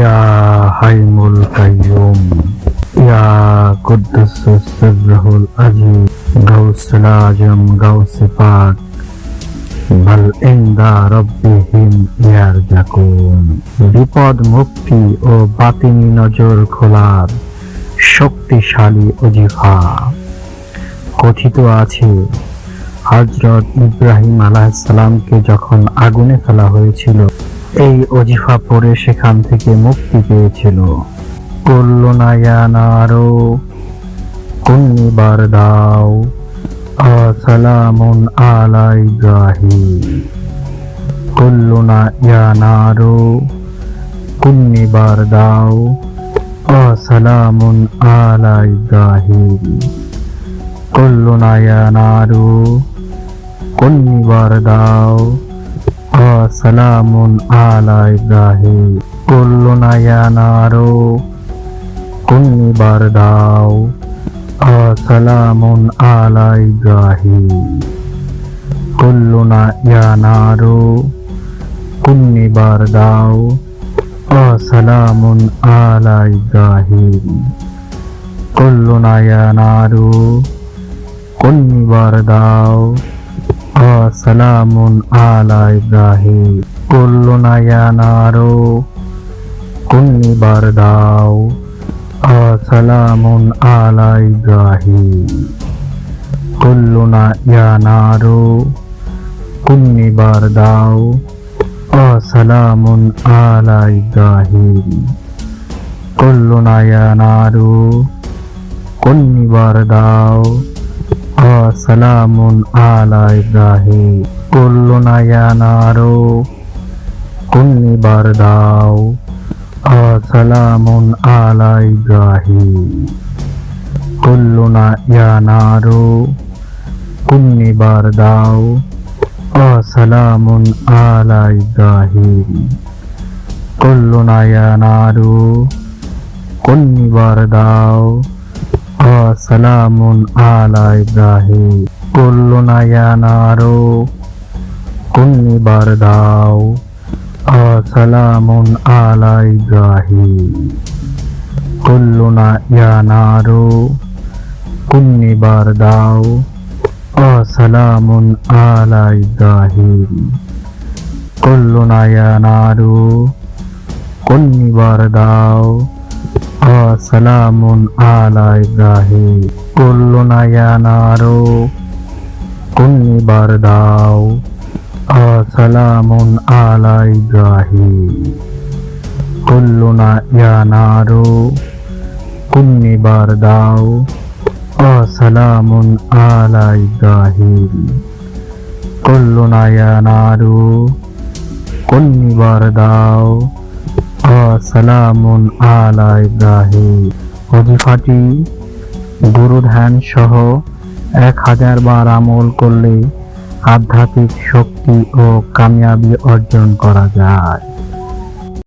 ইয়া হাইমুল কাইয়ুম, ইয়া কুদ্দুসুস সিররুল আজিম, গাউসুল আজম, গাউসে পাক, বাল ইনদা রাব্বিহিম ইয়ারজাকুন। বিপদ মুক্তি ও বাতিনি নজর খোলার শক্তিশালী ওজিফা। কথিত আছে, হযরত ইব্রাহিম আলাইহিস সালামকে যখন আগুনে ফেলা হয়েছিল, এই ওজিফা পড়ে সেখান থেকে মুক্তি পেয়েছিল। কুল্লুনা ইয়া নারু কুন্নি বারদাও সালামুন আলা ইব্রাহিম। কুল্লুনা ইয়া নারু কুন্নি বারদাও সালামুন আলা ইব্রাহিম। কুল্লুনা ইয়া নারু কুন্নি বারদাও সালামুন আলা ইব্রাহিম। কুল্লুনা ইয়া নারু কুন্নি বারদাও সালামুন আলা ইব্রাহিম। কুল্লুনা ইয়া নারু কুন্নি বারদাও সালামুন আলা ইব্রাহিম। কুল্লুনা ইয়া নারু কুন্নি বারদাও সালামুন আলা ইব্রাহিম। কুল্লুনা ইয়া নারু কুন্নি বারদাও সালামুন আলা ইব্রাহিম। কুল্লুনা ইয়া নারু কুন্নি বারদাও সালামুন আলা ইব্রাহিম। কুল্লুনা ইয়া নারু কুন্নি বারদাও সালামুন আলা ইব্রাহিম। কুল্লুনা ইয়া নারু কুন্নি বারদাও সালামুন আলা ইব্রাহিম। কুল্লুনা ইয়া নারু কুন্নি বারদাও সালামুন আলা ইব্রাহিম। কুল্লুনা ইয়া নারু কুন্নি বারদাও সালামুন আলা ইব্রাহিম। কুল্লুনা ইয়া নারু কুন্নি বারদাও সালামুন আলা ইব্রাহিম। কুল্লুনা ইয়া নারু কুন্নি বারদাও সালামুন আলা ইব্রাহিম। কুল্লুনা ইয়া নারু কুন্নি বারদাও সালামুন আলা ইব্রাহিম। কুল্লুনা ইয়া নারু কুন্নি বারদাও সালামুন আলা ইব্রাহিম। কুল্লুনা ইয়া নারু কুন্নি বারদাও সালামুন আলা ইব্রাহিম। কুল্লুনা ইয়া নারু কুন্নি বারদাও সালামুন আলা ইব্রাহিম। ওজিফাটি গুরু ধ্যান সহ 1000 বার আমল করলে আধ্যাত্মিক শক্তি ও কামিয়াবি অর্জন করা যায়।